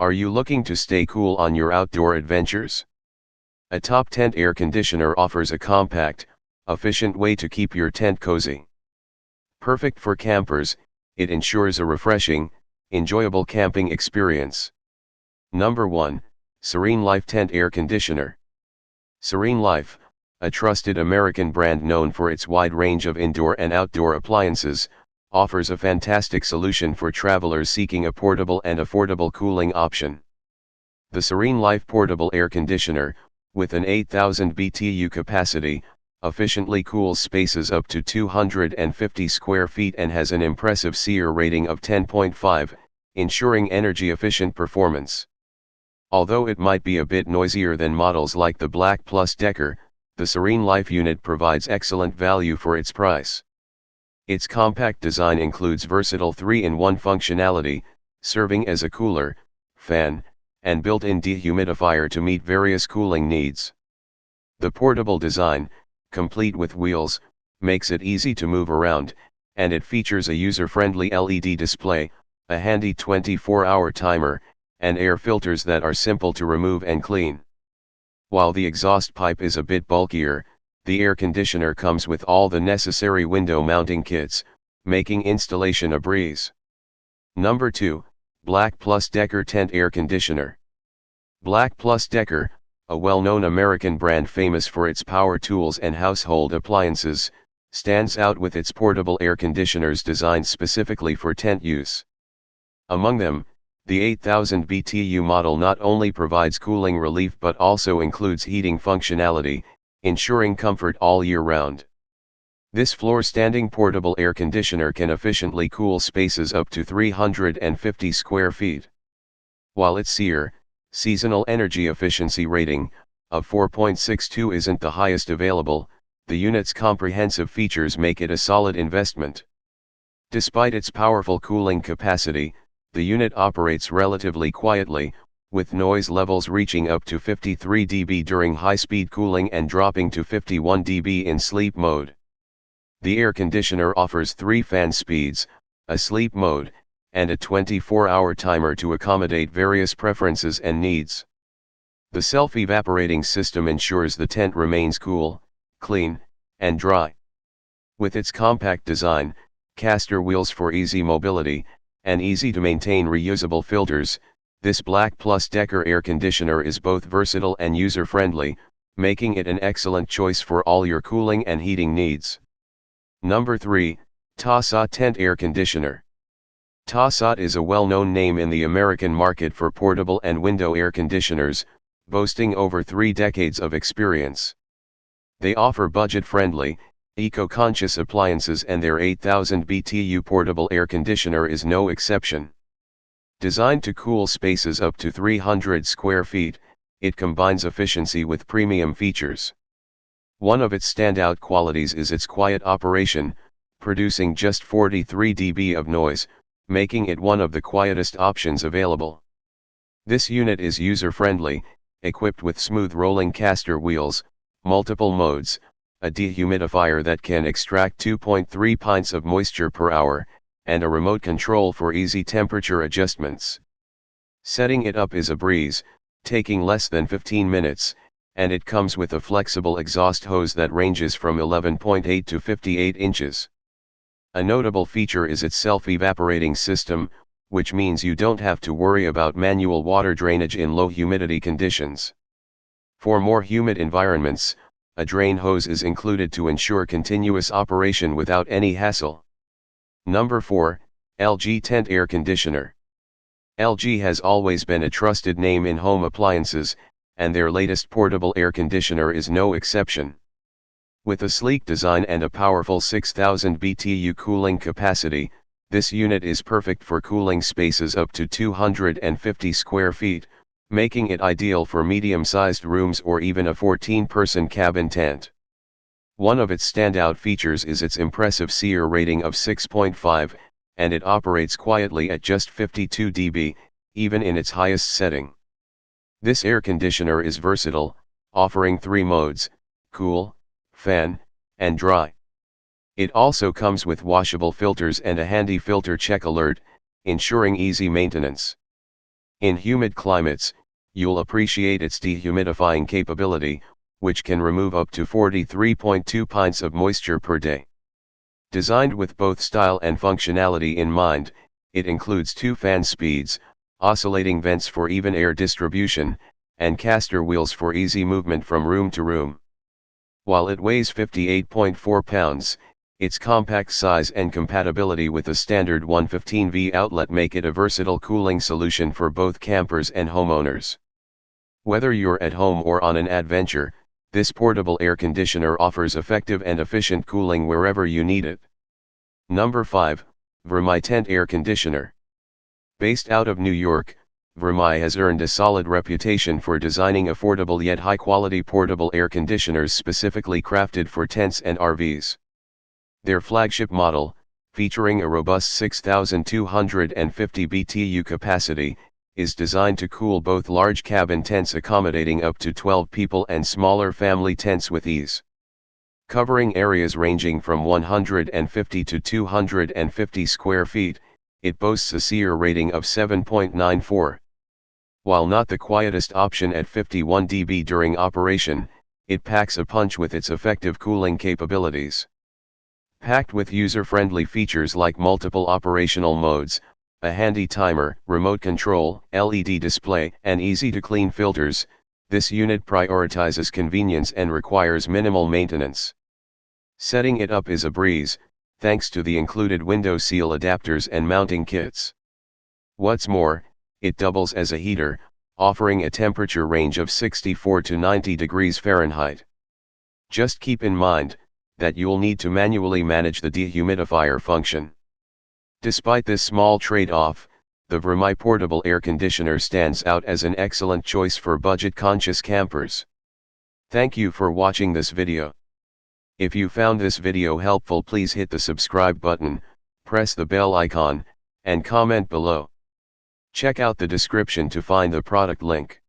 Are you looking to stay cool on your outdoor adventures? A top tent air conditioner offers a compact, efficient way to keep your tent cozy. Perfect for campers, it ensures a refreshing, enjoyable camping experience. Number 1, Serene Life Tent Air Conditioner. Serene Life, a trusted American brand known for its wide range of indoor and outdoor appliances, offers a fantastic solution for travelers seeking a portable and affordable cooling option. The Serene Life Portable Air Conditioner, with an 8,000 BTU capacity, efficiently cools spaces up to 250 square feet and has an impressive SEER rating of 10.5, ensuring energy-efficient performance. Although it might be a bit noisier than models like the Black Plus Decker, the Serene Life unit provides excellent value for its price. Its compact design includes versatile 3-in-1 functionality, serving as a cooler, fan, and built-in dehumidifier to meet various cooling needs. The portable design, complete with wheels, makes it easy to move around, and it features a user-friendly LED display, a handy 24-hour timer, and air filters that are simple to remove and clean. While the exhaust pipe is a bit bulkier, the air conditioner comes with all the necessary window mounting kits, making installation a breeze. Number 2, Black Plus Decker Tent Air Conditioner. Black Plus Decker, a well-known American brand famous for its power tools and household appliances, stands out with its portable air conditioners designed specifically for tent use. Among them, the 8,000 BTU model not only provides cooling relief but also includes heating functionality, ensuring comfort all year round. This floor-standing portable air conditioner can efficiently cool spaces up to 350 square feet. While its SEER, Seasonal Energy Efficiency rating, of 4.62 isn't the highest available, the unit's comprehensive features make it a solid investment. Despite its powerful cooling capacity, the unit operates relatively quietly, with noise levels reaching up to 53 dB during high-speed cooling and dropping to 51 dB in sleep mode. The air conditioner offers 3 fan speeds, a sleep mode, and a 24-hour timer to accommodate various preferences and needs. The self-evaporating system ensures the tent remains cool, clean, and dry. With its compact design, caster wheels for easy mobility, and easy-to-maintain reusable filters, this Black Plus Decker air conditioner is both versatile and user-friendly, making it an excellent choice for all your cooling and heating needs. Number 3, Tassat Tent Air Conditioner. Tassat is a well-known name in the American market for portable and window air conditioners, boasting over 3 decades of experience. They offer budget-friendly, eco-conscious appliances, and their 8,000 BTU portable air conditioner is no exception. Designed to cool spaces up to 300 square feet, it combines efficiency with premium features. One of its standout qualities is its quiet operation, producing just 43 dB of noise, making it one of the quietest options available. This unit is user-friendly, equipped with smooth rolling caster wheels, multiple modes, a dehumidifier that can extract 2.3 pints of moisture per hour, and a remote control for easy temperature adjustments. Setting it up is a breeze, taking less than 15 minutes, and it comes with a flexible exhaust hose that ranges from 11.8 to 58 inches. A notable feature is its self-evaporating system, which means you don't have to worry about manual water drainage in low humidity conditions. For more humid environments, a drain hose is included to ensure continuous operation without any hassle. Number 4, LG Tent Air Conditioner. LG has always been a trusted name in home appliances, and their latest portable air conditioner is no exception. With a sleek design and a powerful 6,000 BTU cooling capacity, this unit is perfect for cooling spaces up to 250 square feet, making it ideal for medium-sized rooms or even a 14-person cabin tent. One of its standout features is its impressive SEER rating of 6.5, and it operates quietly at just 52 dB, even in its highest setting. This air conditioner is versatile, offering 3 modes: cool, fan, and dry. It also comes with washable filters and a handy filter check alert, ensuring easy maintenance. In humid climates, you'll appreciate its dehumidifying capability, which can remove up to 43.2 pints of moisture per day. Designed with both style and functionality in mind, it includes 2 fan speeds, oscillating vents for even air distribution, and caster wheels for easy movement from room to room. While it weighs 58.4 pounds, its compact size and compatibility with a standard 115V outlet make it a versatile cooling solution for both campers and homeowners. Whether you're at home or on an adventure, this portable air conditioner offers effective and efficient cooling wherever you need it. Number 5, Vermeil Tent Air Conditioner. Based out of New York, Vermeil has earned a solid reputation for designing affordable yet high-quality portable air conditioners specifically crafted for tents and RVs. Their flagship model, featuring a robust 6,250 BTU capacity, is designed to cool both large cabin tents accommodating up to 12 people and smaller family tents with ease. Covering areas ranging from 150 to 250 square feet, it boasts a SEER rating of 7.94. While not the quietest option at 51 dB during operation, it packs a punch with its effective cooling capabilities. Packed with user-friendly features like multiple operational modes, a handy timer, remote control, LED display, and easy-to-clean filters, this unit prioritizes convenience and requires minimal maintenance. Setting it up is a breeze, thanks to the included window seal adapters and mounting kits. What's more, it doubles as a heater, offering a temperature range of 64 to 90 degrees Fahrenheit. Just keep in mind that you'll need to manually manage the dehumidifier function. Despite this small trade-off, the Vermeil portable air conditioner stands out as an excellent choice for budget-conscious campers. Thank you for watching this video. If you found this video helpful, please hit the subscribe button, press the bell icon, and comment below. Check out the description to find the product link.